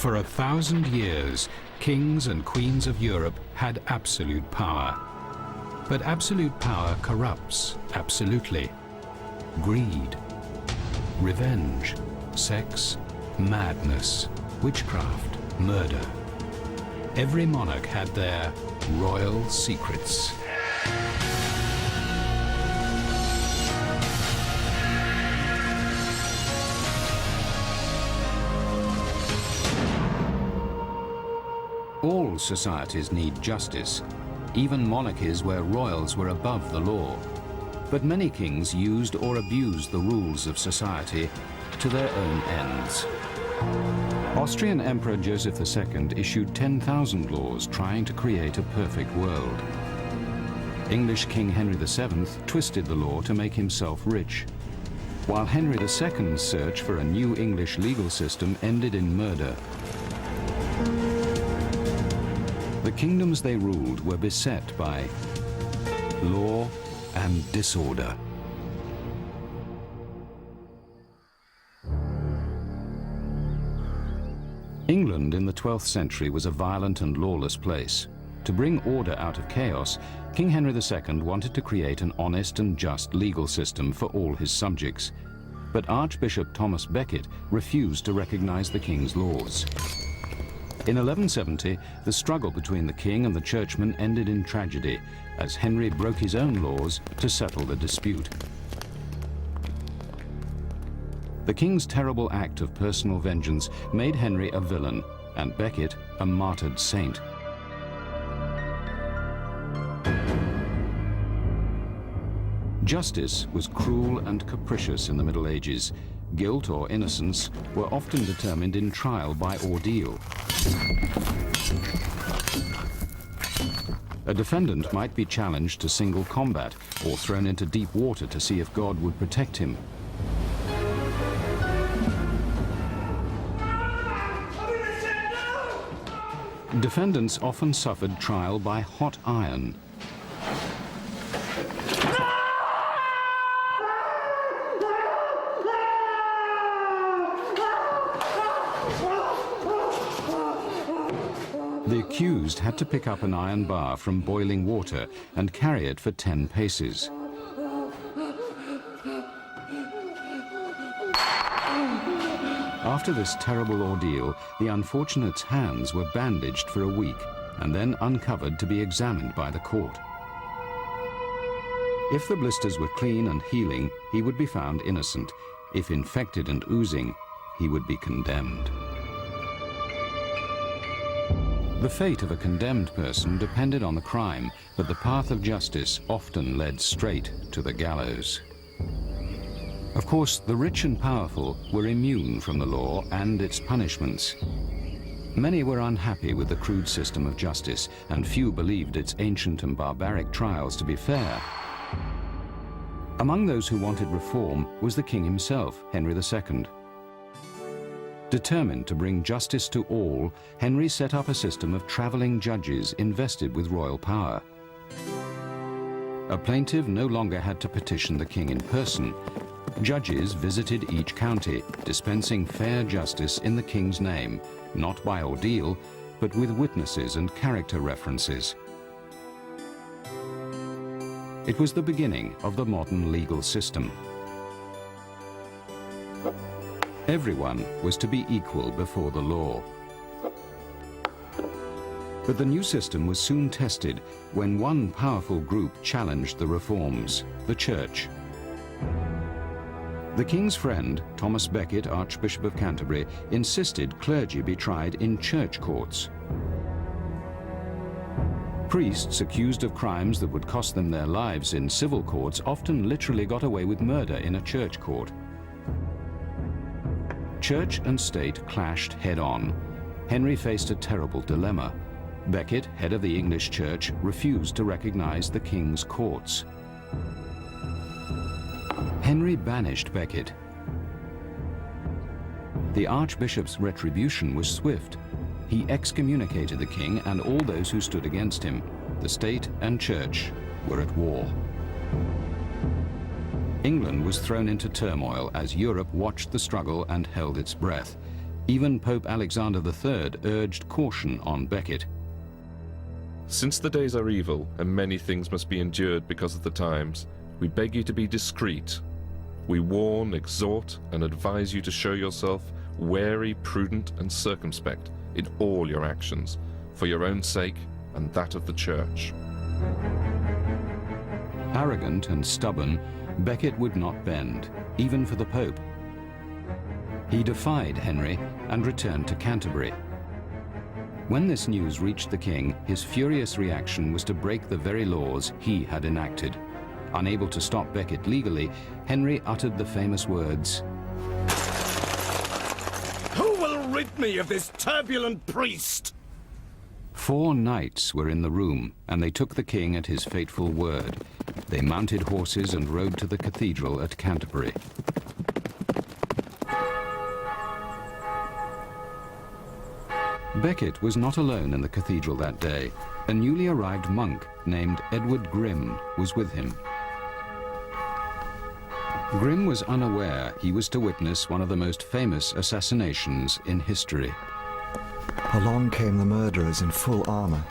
For 1,000 years, kings and queens of Europe had absolute power. But absolute power corrupts absolutely. Greed, revenge, sex, madness, witchcraft, murder. Every monarch had their royal secrets. All societies need justice, even monarchies where royals were above the law. But many kings used or abused the rules of society to their own ends. Austrian Emperor Joseph II issued 10,000 laws trying to create a perfect world. English King Henry VII twisted the law to make himself rich, while Henry II's search for a new English legal system ended in murder. The kingdoms they ruled were beset by law and disorder. England in the 12th century was a violent and lawless place. To bring order out of chaos, King Henry II wanted to create an honest and just legal system for all his subjects. But Archbishop Thomas Becket refused to recognize the king's laws. In 1170, the struggle between the king and the churchmen ended in tragedy, as Henry broke his own laws to settle the dispute. The king's terrible act of personal vengeance made Henry a villain and Becket a martyred saint. Justice was cruel and capricious in the Middle Ages. Guilt or innocence were often determined in trial by ordeal. A defendant might be challenged to single combat or thrown into deep water to see if God would protect him. Defendants often suffered trial by hot iron. The accused had to pick up an iron bar from boiling water and carry it for 10 paces. After this terrible ordeal, the unfortunate's hands were bandaged for a week and then uncovered to be examined by the court. If the blisters were clean and healing, he would be found innocent. If infected and oozing, he would be condemned. The fate of a condemned person depended on the crime, but the path of justice often led straight to the gallows. Of course, the rich and powerful were immune from the law and its punishments. Many were unhappy with the crude system of justice, and few believed its ancient and barbaric trials to be fair. Among those who wanted reform was the king himself, Henry II. Determined to bring justice to all, Henry set up a system of traveling judges invested with royal power. A plaintiff no longer had to petition the king in person. Judges visited each county, dispensing fair justice in the king's name, not by ordeal, but with witnesses and character references. It was the beginning of the modern legal system. Everyone was to be equal before the law. But the new system was soon tested when one powerful group challenged the reforms, the church. The king's friend, Thomas Becket, Archbishop of Canterbury, insisted clergy be tried in church courts. Priests accused of crimes that would cost them their lives in civil courts often literally got away with murder in a church court. Church and state clashed head-on. Henry faced a terrible dilemma. Becket, head of the English Church, refused to recognize the king's courts. Henry banished Becket. The archbishop's retribution was swift. He excommunicated the king and all those who stood against him. The state and church were at war. England was thrown into turmoil as Europe watched the struggle and held its breath. Even Pope Alexander III urged caution on Becket. Since the days are evil, and many things must be endured because of the times, we beg you to be discreet. We warn, exhort, and advise you to show yourself wary, prudent, and circumspect in all your actions, for your own sake and that of the Church. Arrogant and stubborn, Becket would not bend, even for the Pope. He defied Henry and returned to Canterbury. When this news reached the king, his furious reaction was to break the very laws he had enacted. Unable to stop Becket legally, Henry uttered the famous words, "Who will rid me of this turbulent priest?" 4 knights were in the room, and they took the king at his fateful word. They mounted horses and rode to the cathedral at Canterbury. Becket was not alone in the cathedral that day. A newly arrived monk named Edward Grim was with him. Grim was unaware he was to witness one of the most famous assassinations in history. Along came the murderers in full armor,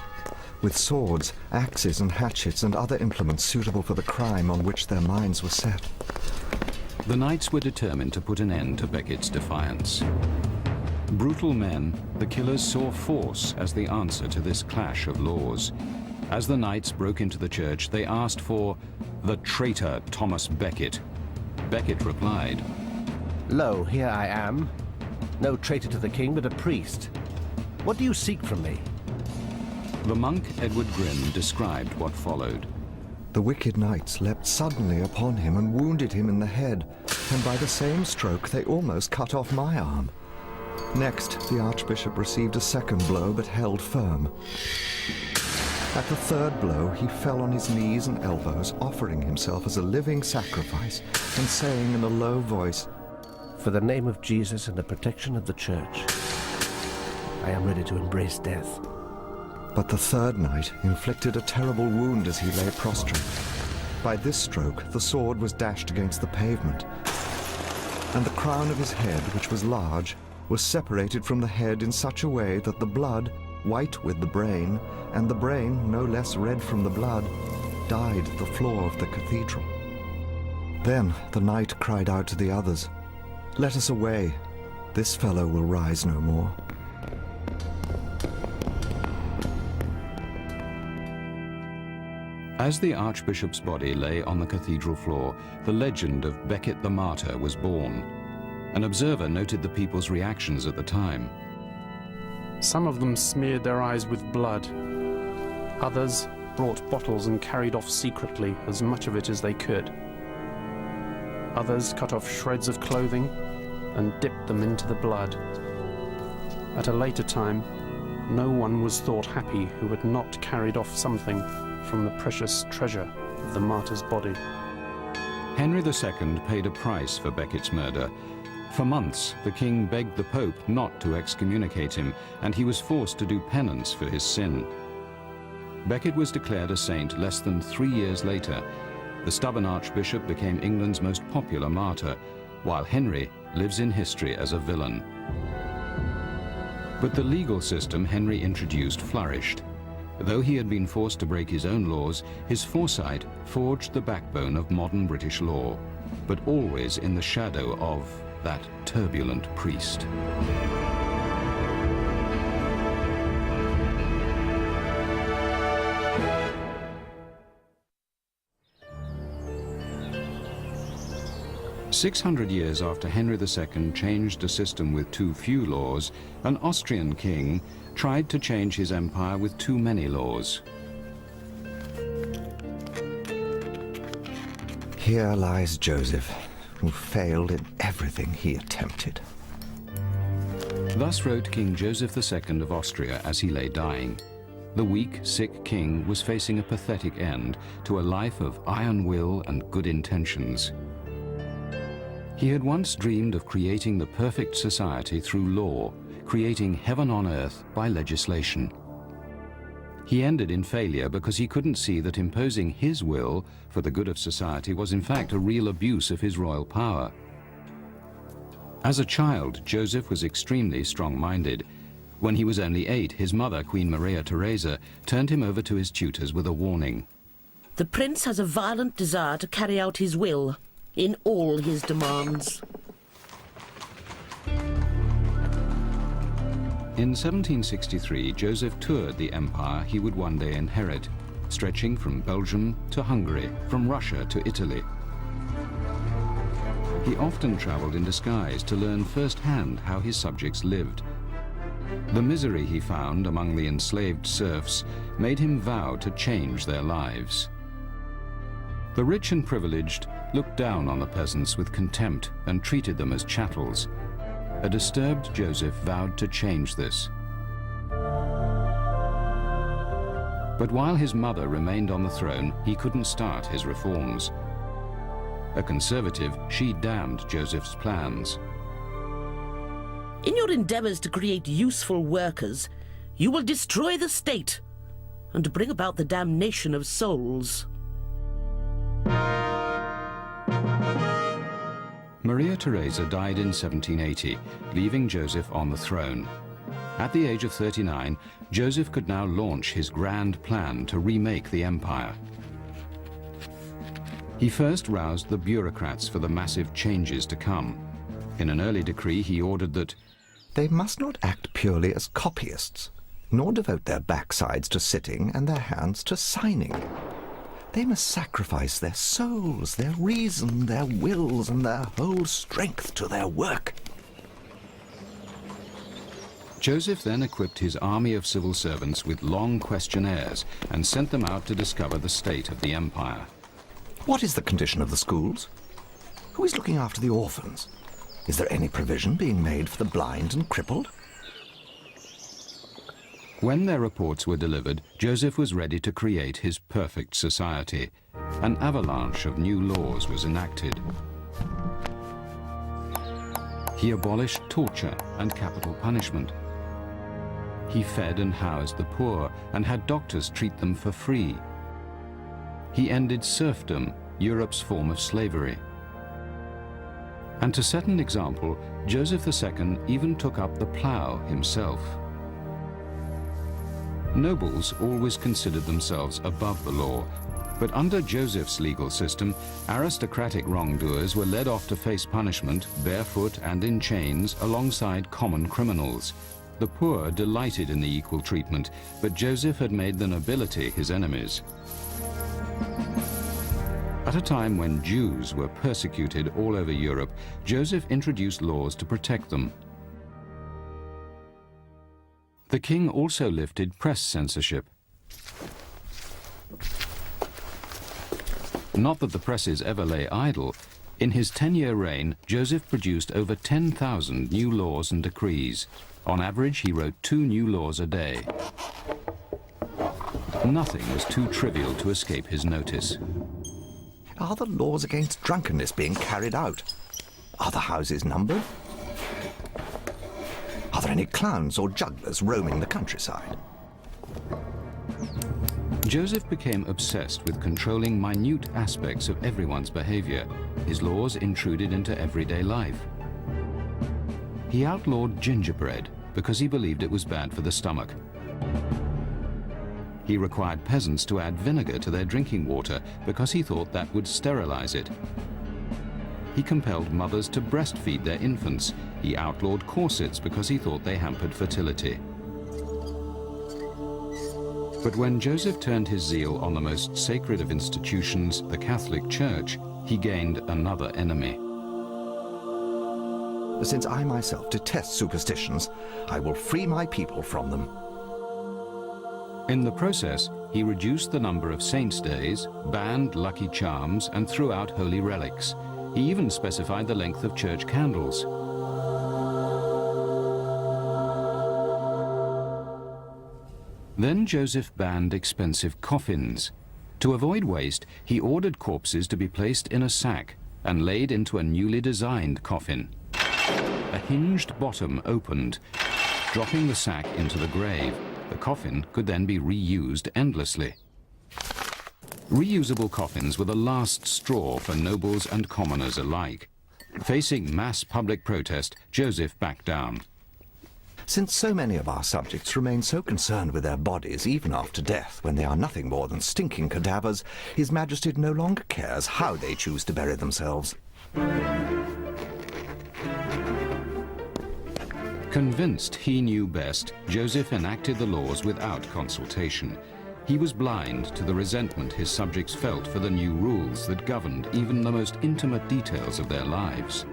with swords, axes and hatchets and other implements suitable for the crime on which their minds were set. The knights were determined to put an end to Becket's defiance. Brutal men, the killers saw force as the answer to this clash of laws. As the knights broke into the church, they asked for the traitor Thomas Becket. Becket replied, "Lo, here I am. No traitor to the king, but a priest. What do you seek from me?" The monk Edward Grim described what followed. The wicked knights leapt suddenly upon him and wounded him in the head, and by the same stroke they almost cut off my arm. Next, the archbishop received a second blow, but held firm. At the third blow, he fell on his knees and elbows, offering himself as a living sacrifice, and saying in a low voice, "For the name of Jesus and the protection of the Church, I am ready to embrace death." But the third knight inflicted a terrible wound as he lay prostrate. By this stroke, the sword was dashed against the pavement, and the crown of his head, which was large, was separated from the head in such a way that the blood, white with the brain, and the brain, no less red from the blood, dyed the floor of the cathedral. Then the knight cried out to the others, "Let us away. This fellow will rise no more." As the archbishop's body lay on the cathedral floor, the legend of Becket the martyr was born. An observer noted the people's reactions at the time. Some of them smeared their eyes with blood. Others brought bottles and carried off secretly as much of it as they could. Others cut off shreds of clothing and dipped them into the blood. At a later time, no one was thought happy who had not carried off something from the precious treasure of the martyr's body. Henry II paid a price for Becket's murder. For months, the king begged the Pope not to excommunicate him, and he was forced to do penance for his sin. Becket was declared a saint less than 3 years later. The stubborn archbishop became England's most popular martyr, while Henry lives in history as a villain. But the legal system Henry introduced flourished. Though he had been forced to break his own laws, his foresight forged the backbone of modern British law, but always in the shadow of that turbulent priest. "600 years after Henry II changed a system with too few laws, an Austrian king tried to change his empire with too many laws. Here lies Joseph, who failed in everything he attempted." Thus wrote King Joseph II of Austria as he lay dying. The weak, sick king was facing a pathetic end to a life of iron will and good intentions. He had once dreamed of creating the perfect society through law, creating heaven on earth by legislation. He ended in failure because he couldn't see that imposing his will for the good of society was in fact a real abuse of his royal power. As a child, Joseph was extremely strong-minded. When he was only 8, his mother, Queen Maria Theresa, turned him over to his tutors with a warning. The prince has a violent desire to carry out his will in all his demands. In 1763, Joseph toured the empire he would one day inherit, stretching from Belgium to Hungary, from Russia to Italy. He often traveled in disguise to learn firsthand how his subjects lived. The misery he found among the enslaved serfs made him vow to change their lives. The rich and privileged looked down on the peasants with contempt and treated them as chattels. A disturbed Joseph vowed to change this. But while his mother remained on the throne, he couldn't start his reforms. A conservative, she damned Joseph's plans. In your endeavors to create useful workers, you will destroy the state and bring about the damnation of souls. Maria Theresa died in 1780, leaving Joseph on the throne. At the age of 39, Joseph could now launch his grand plan to remake the empire. He first roused the bureaucrats for the massive changes to come. In an early decree, he ordered that they must not act purely as copyists, nor devote their backsides to sitting and their hands to signing. They must sacrifice their souls, their reason, their wills, and their whole strength to their work. Joseph then equipped his army of civil servants with long questionnaires and sent them out to discover the state of the empire. What is the condition of the schools? Who is looking after the orphans? Is there any provision being made for the blind and crippled? When their reports were delivered, Joseph was ready to create his perfect society. An avalanche of new laws was enacted. He abolished torture and capital punishment. He fed and housed the poor and had doctors treat them for free. He ended serfdom, Europe's form of slavery. And to set an example, Joseph II even took up the plough himself. Nobles always considered themselves above the law, but under Joseph's legal system, aristocratic wrongdoers were led off to face punishment, barefoot and in chains, alongside common criminals. The poor delighted in the equal treatment, but Joseph had made the nobility his enemies. At a time when Jews were persecuted all over Europe, Joseph introduced laws to protect them. The king also lifted press censorship. Not that the presses ever lay idle. In his 10-year reign, Joseph produced over 10,000 new laws and decrees. On average, he wrote 2 new laws a day. Nothing was too trivial to escape his notice. Are the laws against drunkenness being carried out? Are the houses numbered? Are there any clowns or jugglers roaming the countryside? Joseph became obsessed with controlling minute aspects of everyone's behavior. His laws intruded into everyday life. He outlawed gingerbread because he believed it was bad for the stomach. He required peasants to add vinegar to their drinking water because he thought that would sterilize it. He compelled mothers to breastfeed their infants. He outlawed corsets because he thought they hampered fertility. But when Joseph turned his zeal on the most sacred of institutions, the Catholic Church, he gained another enemy. Since I myself detest superstitions, I will free my people from them. In the process, he reduced the number of saints' days, banned lucky charms, and threw out holy relics. He even specified the length of church candles. Then Joseph banned expensive coffins. To avoid waste, he ordered corpses to be placed in a sack and laid into a newly designed coffin. A hinged bottom opened, dropping the sack into the grave. The coffin could then be reused endlessly. Reusable coffins were the last straw for nobles and commoners alike. Facing mass public protest, Joseph backed down. Since so many of our subjects remain so concerned with their bodies even after death, when they are nothing more than stinking cadavers, His Majesty no longer cares how they choose to bury themselves. Convinced he knew best, Joseph enacted the laws without consultation. He was blind to the resentment his subjects felt for the new rules that governed even the most intimate details of their lives.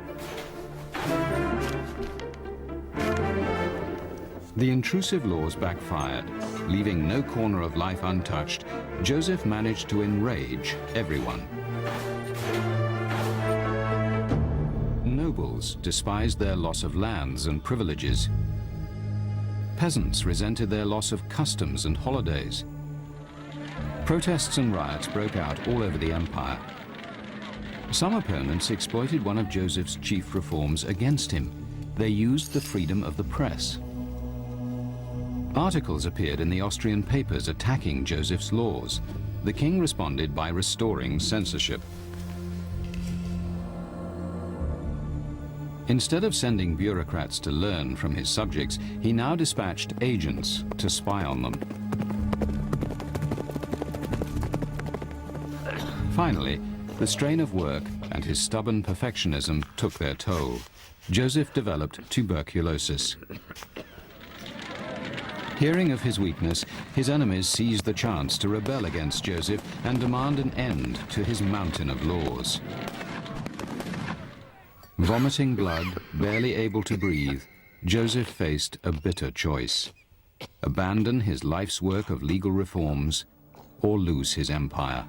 The intrusive laws backfired. Leaving no corner of life untouched, Joseph managed to enrage everyone. Nobles despised their loss of lands and privileges. Peasants resented their loss of customs and holidays. Protests and riots broke out all over the empire. Some opponents exploited one of Joseph's chief reforms against him. They used the freedom of the press. Articles appeared in the Austrian papers attacking Joseph's laws. The king responded by restoring censorship. Instead of sending bureaucrats to learn from his subjects, he now dispatched agents to spy on them. Finally, the strain of work and his stubborn perfectionism took their toll. Joseph developed tuberculosis. Hearing of his weakness, his enemies seized the chance to rebel against Joseph and demand an end to his mountain of laws. Vomiting blood, barely able to breathe, Joseph faced a bitter choice: abandon his life's work of legal reforms or lose his empire.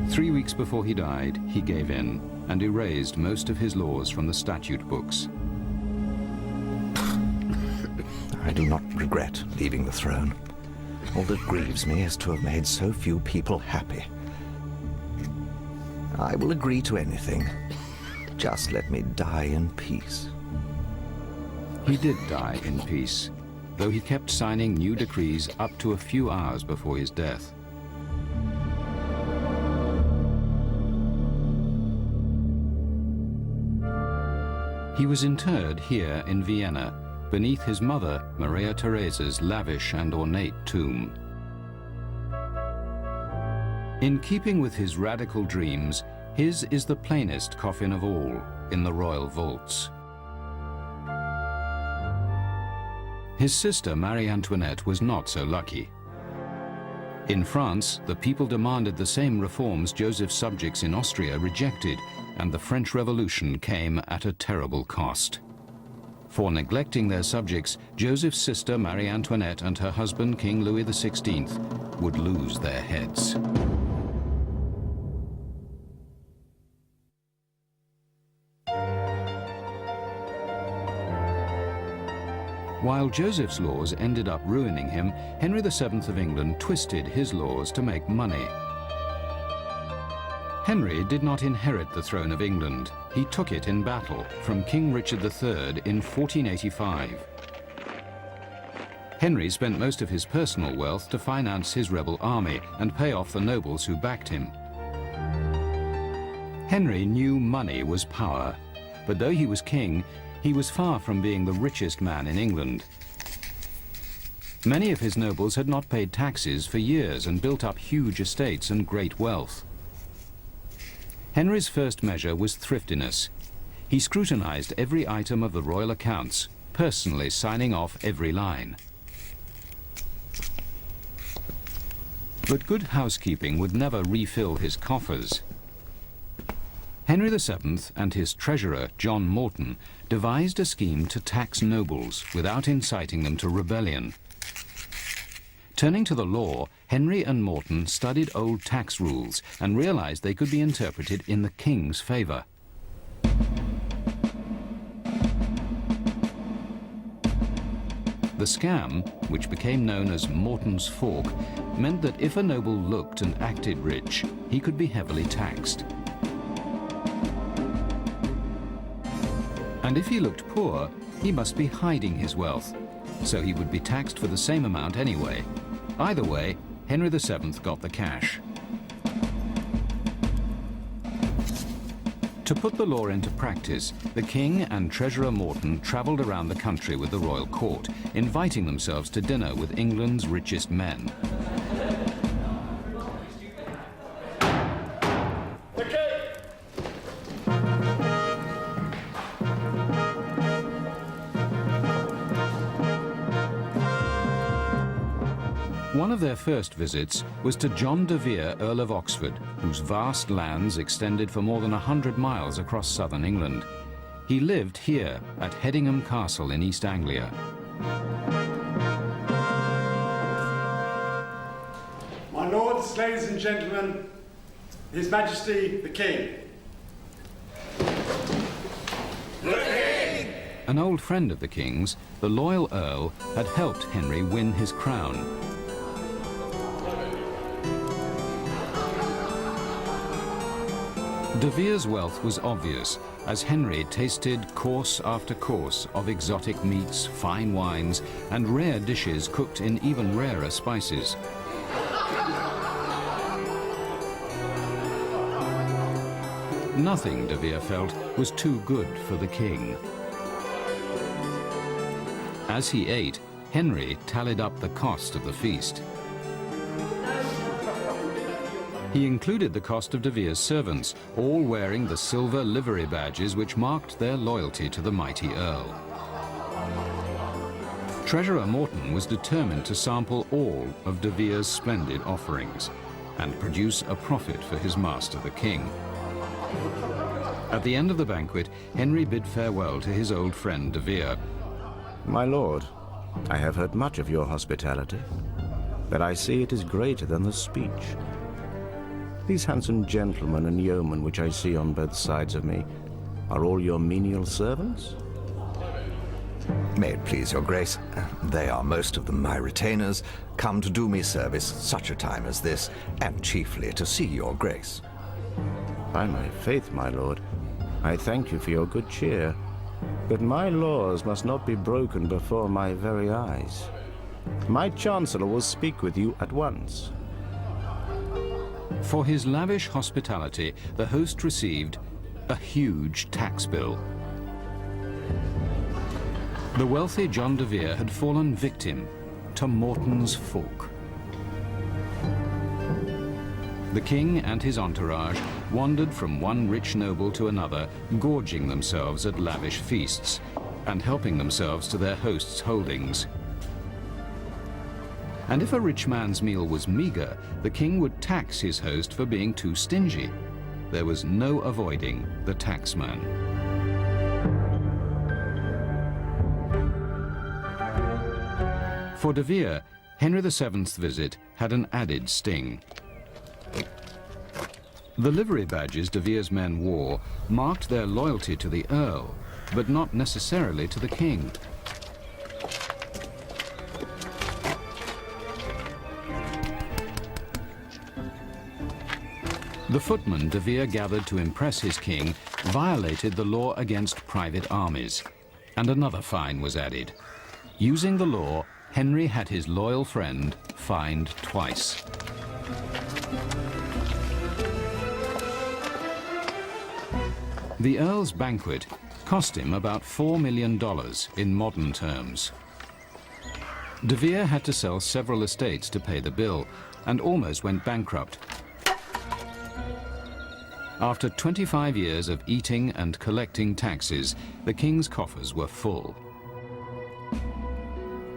3 weeks before he died, he gave in and erased most of his laws from the statute books. I do not regret leaving the throne. All that grieves me is to have made so few people happy. I will agree to anything. Just let me die in peace. He did die in peace, though he kept signing new decrees up to a few hours before his death. He was interred here in Vienna, beneath his mother, Maria Theresa's lavish and ornate tomb. In keeping with his radical dreams, his is the plainest coffin of all in the royal vaults. His sister, Marie Antoinette, was not so lucky. In France, the people demanded the same reforms Joseph's subjects in Austria rejected, and the French Revolution came at a terrible cost. For neglecting their subjects, Joseph's sister Marie Antoinette and her husband King Louis XVI would lose their heads. While Joseph's laws ended up ruining him, Henry VII of England twisted his laws to make money. Henry did not inherit the throne of England. He took it in battle from King Richard III in 1485. Henry spent most of his personal wealth to finance his rebel army and pay off the nobles who backed him. Henry knew money was power, but though he was king, he was far from being the richest man in England. Many of his nobles had not paid taxes for years and built up huge estates and great wealth. Henry's first measure was thriftiness. He scrutinized every item of the royal accounts, personally signing off every line. But good housekeeping would never refill his coffers. Henry VII and his treasurer, John Morton, devised a scheme to tax nobles without inciting them to rebellion. Turning to the law, Henry and Morton studied old tax rules and realized they could be interpreted in the king's favor. The scam, which became known as Morton's Fork, meant that if a noble looked and acted rich, he could be heavily taxed. And if he looked poor, he must be hiding his wealth, so he would be taxed for the same amount anyway. Either way, Henry VII got the cash. To put the law into practice, the king and Treasurer Morton travelled around the country with the royal court, inviting themselves to dinner with England's richest men. One of their first visits was to John de Vere, Earl of Oxford, whose vast lands extended for more than 100 miles across southern England. He lived here at Hedingham Castle in East Anglia. My lords, ladies and gentlemen, His Majesty the King. An old friend of the king's, the loyal Earl, had helped Henry win his crown. De Vere's wealth was obvious, as Henry tasted course after course of exotic meats, fine wines, and rare dishes cooked in even rarer spices. Nothing, De Vere felt, was too good for the king. As he ate, Henry tallied up the cost of the feast. He included the cost of De Vere's servants, all wearing the silver livery badges which marked their loyalty to the mighty Earl. Treasurer Morton was determined to sample all of De Vere's splendid offerings and produce a profit for his master, the king. At the end of the banquet, Henry bid farewell to his old friend De Vere. My lord, I have heard much of your hospitality, but I see it is greater than the speech. These handsome gentlemen and yeomen which I see on both sides of me are all your menial servants? May it please your grace, they are most of them my retainers, come to do me service such a time as this, and chiefly to see your grace. By my faith, my lord, I thank you for your good cheer, but my laws must not be broken before my very eyes. My chancellor will speak with you at once. For his lavish hospitality, the host received a huge tax bill. The wealthy John de Vere had fallen victim to Morton's fork. The king and his entourage wandered from one rich noble to another, gorging themselves at lavish feasts and helping themselves to their host's holdings. And if a rich man's meal was meager, the king would tax his host for being too stingy. There was no avoiding the taxman. For de Vere, Henry VII's visit had an added sting. The livery badges de Vere's men wore marked their loyalty to the Earl, but not necessarily to the king. The footmen de Vere gathered to impress his king violated the law against private armies, and another fine was added. Using the law, Henry had his loyal friend fined twice. The Earl's banquet cost him about $4 million in modern terms. De Vere had to sell several estates to pay the bill and almost went bankrupt. After 25 years of eating and collecting taxes, the king's coffers were full.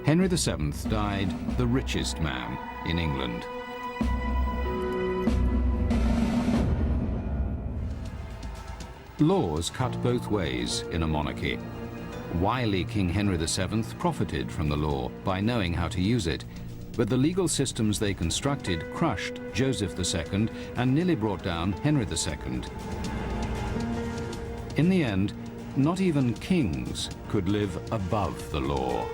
Henry VII died the richest man in England. Laws cut both ways in a monarchy. Wily King Henry VII profited from the law by knowing how to use it, but the legal systems they constructed crushed Joseph II and nearly brought down Henry II. In the end, not even kings could live above the law.